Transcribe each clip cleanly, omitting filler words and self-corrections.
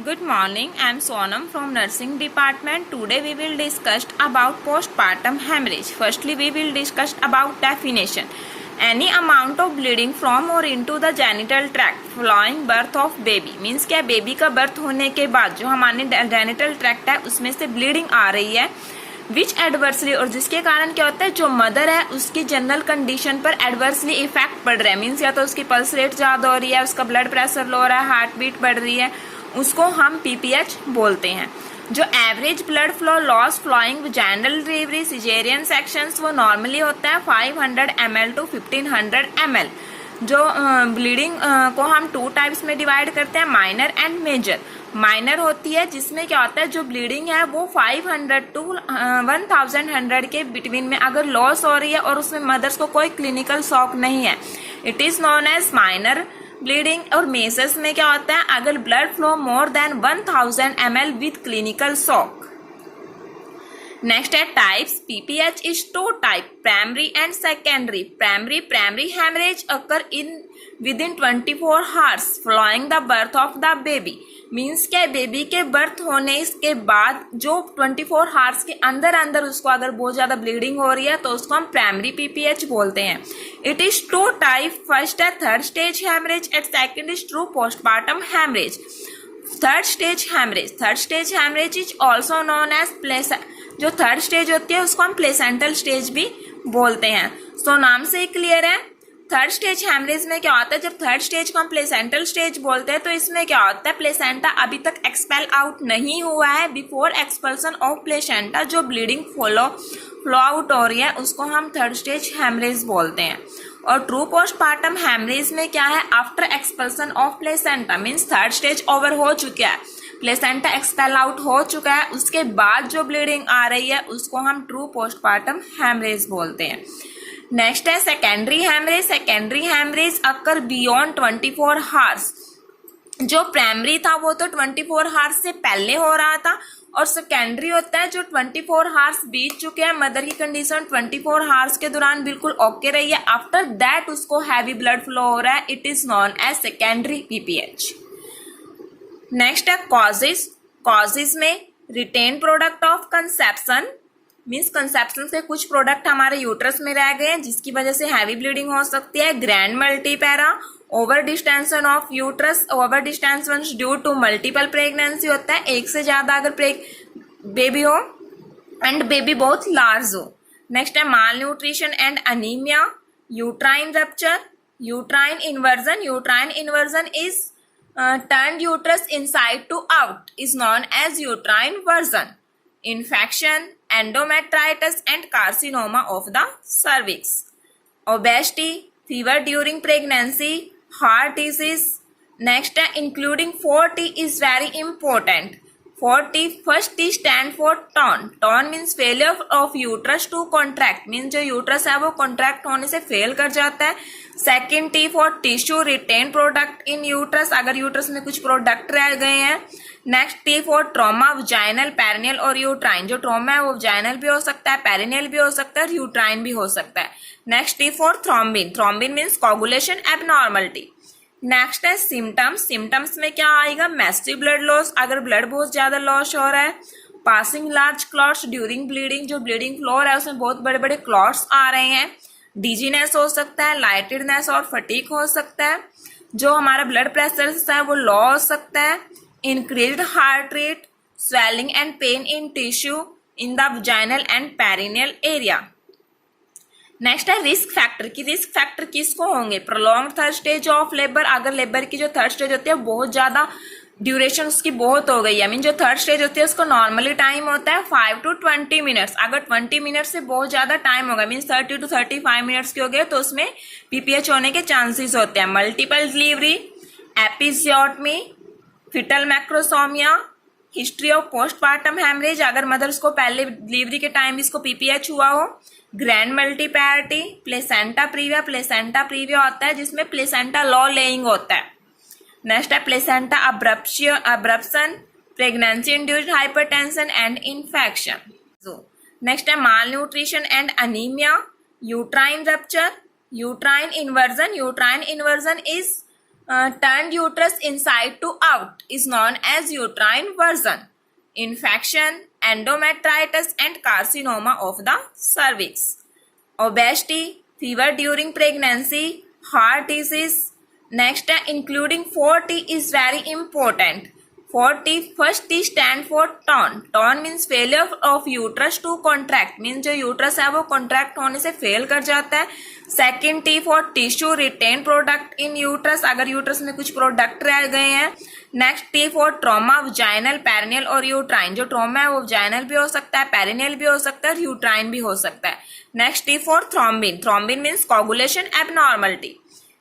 Good morning, I am Sonam from nursing department. Today we will discuss about postpartum hemorrhage. Firstly, we will discuss about definition. Any amount of bleeding from or into the genital tract following birth of baby. Means क्या, baby का birth होने के बाद जो हमारे genital tract है उसमें से ब्लीडिंग आ रही है विच एडवर्सली, और जिसके कारण क्या होता है जो मदर है उसकी जनरल कंडीशन पर एडवर्सली इफेक्ट पड़ रहा है. मीन्स या तो उसकी पल्स रेट ज्यादा हो रही है, उसका ब्लड प्रेशर लो हो रहा है, हार्ट बीट बढ़ रही है, उसको हम पीपीएच बोलते हैं. जो average blood flow loss flowing vaginal delivery caesarean sections वो नॉर्मली होता है 500 ml to 1500 ml. जो ब्लीडिंग को हम टू टाइप्स में डिवाइड करते हैं, माइनर एंड मेजर. माइनर होती है जिसमें क्या होता है जो ब्लीडिंग है वो 500 to 1100 के बिटवीन में अगर लॉस हो रही है और उसमें मदर्स को कोई क्लिनिकल शॉक नहीं है, it is known as minor bleeding. और मेजर्स में क्या होता है अगर blood flow more than 1000 ml with clinical shock. Next है types. PPH is two type, primary and secondary. Primary haemorrhage occur in within 24 hours following the birth of the baby. Means क्या, baby के birth होने के बाद जो 24 hours के अंदर अंदर उसको अगर बहुत ज्यादा ब्लीडिंग हो रही है तो उसको हम प्राइमरी पीपीएच बोलते हैं. It is two type. First है third stage haemorrhage and second is true postpartum haemorrhage. Third stage haemorrhage is also known as जो थर्ड स्टेज होती है उसको हम प्लेसेंटल स्टेज भी बोलते हैं. सो नाम से ही क्लियर है. थर्ड स्टेज हेमरेज में क्या होता है, जब थर्ड स्टेज को हम प्लेसेंटल स्टेज बोलते हैं तो इसमें क्या होता है प्लेसेंटा अभी तक एक्सपेल आउट नहीं हुआ है. बिफोर एक्सपल्सन ऑफ प्लेसेंटा जो ब्लीडिंग फ्लो आउट हो रही है उसको हम थर्ड स्टेज हेमरेज बोलते हैं. और ट्रू पोस्टमार्टम हेमरेज में क्या है, after expulsion of placenta means third stage over हो चुका है, प्लेसेंटा एक्सपेल आउट हो चुका है, उसके बाद जो ब्लीडिंग आ रही है उसको हम ट्रू पोस्टमार्टम हेमरेज बोलते हैं. नेक्स्ट है सेकेंडरी हेमरेज. सेकेंडरी हेमरेज अकर बियॉन्ड 24 hours. जो प्राइमरी था वो तो 24 hours से पहले हो रहा था और सेकेंडरी होता है जो 24 hours बीत चुके हैं, मदर की कंडीशन 24 hours के दौरान बिल्कुल ओके रही है, आफ्टर दैट उसको हैवी ब्लड फ्लो हो रहा है, it is known as secondary PPH. Next है कॉजेज. कॉजेज में retained product of conception. Means conception से कुछ प्रोडक्ट हमारे यूट्रस में रह गए हैं जिसकी वजह से हैवी ब्लीडिंग हो सकती है. Grand multipara, over distension of uterus. Over distension due to multiple pregnancy होता है, एक से ज्यादा अगर बेबी हो एंड बेबी बहुत लार्ज हो. नेक्स्ट है malnutrition and anaemia. Uterine rupture, uterine inversion. Uterine inversion is turned uterus inside to out is known as uterine version. Infection, endometritis and carcinoma of the cervix. Obesity, fever during pregnancy, heart disease. Next, including 4T is very important. 4T, first T stand for tone. Tone means failure of uterus to contract. Means जो uterus है वो contract होने से fail कर जाता है. Second T for tissue, retained product in uterus, अगर uterus में कुछ प्रोडक्ट रह गए हैं. Next T for trauma, vaginal, perineal और यूट्राइन. जो ट्रॉमा है वो वजाइनल भी हो सकता है, पेरिनियल भी हो सकता है और यूट्राइन भी हो सकता है. Next T for thrombin. Thrombin means coagulation abnormality. Next है सिम्टम्स. सिम्टम्स में क्या आएगा, मैसिव ब्लड लॉस, अगर ब्लड बहुत ज्यादा लॉस हो रहा है. Passing large clots during bleeding, जो ब्लीडिंग फ्लो हो रहा है उसमें बहुत बड़े बड़े क्लॉट्स आ रहे हैं. डिजीनेस हो सकता है, लाइटेडनेस और फटीक हो सकता है. जो हमारा ब्लड प्रेशर है वो लो हो सकता है. Increased heart rate, swelling and pain in tissue in the vaginal and perineal area. Next है रिस्क फैक्टर की. रिस्क फैक्टर किसको होंगे, prolong third stage of labour. अगर लेबर की जो थर्ड स्टेज होती है बहुत ज्यादा ड्यूरेशन उसकी बहुत हो गई है, मीन जो थर्ड स्टेज होती है उसको नॉर्मली टाइम होता है 5 to 20 minutes. अगर 20 minutes से बहुत ज्यादा टाइम होगा मीन 30 to 35 minutes के हो गए तो उसमें पीपीएच होने के चांसेस होते हैं. Multiple delivery, episiotomy, fetal macrosomia, history of postpartum haemorrhage, अगर मदर्स को पहले डिलीवरी के टाइम इसको पीपीएच हुआ हो. Grand multiparity, placenta previa. Placenta previa होता है जिसमें प्लेसेंटा लॉ लेइंग होता है. नेक्स्ट है placenta abruption, pregnancy induced hypertension and infection. Next है malnutrition and anaemia. Uterine rupture, uterine inversion. Uterine inversion is turned uterus inside to out is known as uterine version. Infection, endometritis and carcinoma of the cervix. Obesity, fever during pregnancy, heart disease. Next, including 4T is very important. 4T, first T stand for tone. Tone means failure of uterus to contract. Means जो uterus है वो contract होने से fail कर जाता है. Second T for tissue, retain product in uterus. अगर uterus में कुछ product रह गए हैं. Next T for trauma, vaginal, perineal और uterine. जो trauma है वो vaginal भी हो सकता है, perineal भी हो सकता है और uterine भी हो सकता है. Next T for thrombin. Thrombin means coagulation abnormality.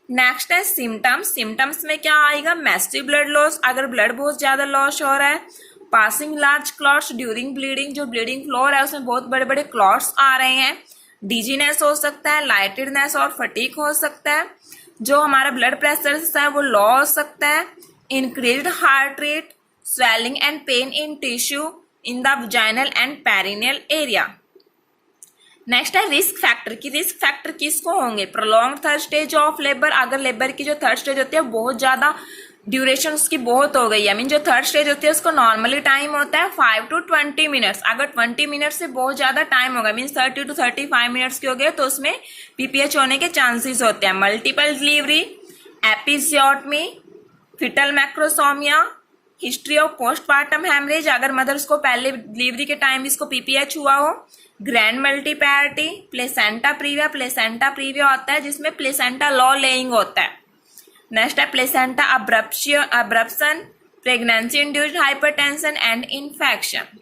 Next है सिम्टम्स. सिम्टम्स में क्या आएगा? मैसिव ब्लड लॉस, अगर ब्लड बहुत ज्यादा लॉस हो रहा है. Passing large clots during bleeding, जो ब्लीडिंग फ्लो है उसमें बहुत बड़े बड़े क्लॉट्स आ रहे हैं. डिजीनेस हो सकता है, लाइटेडनेस और फटीक हो सकता है. जो हमारा ब्लड प्रेशर है वो लो हो सकता है. Increased heart rate, swelling and pain in tissue in the vaginal and perineal area. Next है रिस्क फैक्टर की. रिस्क फैक्टर किसको होंगे? Prolong third stage of labour, अगर लेबर की जो थर्ड स्टेज होती है बहुत ज्यादा ड्यूरेशन उसकी बहुत हो गई है. मीन जो थर्ड स्टेज होती है उसको नॉर्मली टाइम होता है 5 to 20 मिनट्स. अगर 20 मिनट से बहुत ज्यादा टाइम होगा मीन 30 to 35 मिनट्स के हो गए तो उसमें पीपीएच होने के चांसेस होते हैं. Multiple delivery, episiotomy, fetal macrosomia, history of postpartum haemorrhage, अगर मदर्स को पहले डिलीवरी के टाइम इसको पीपीएच हुआ हो. Grand multiparity, placenta previa. Placenta previa होता है जिसमें प्लेसेंटा लॉ लेइंग होता है. नेक्स्ट है placenta abruption, pregnancy induced hypertension and infection.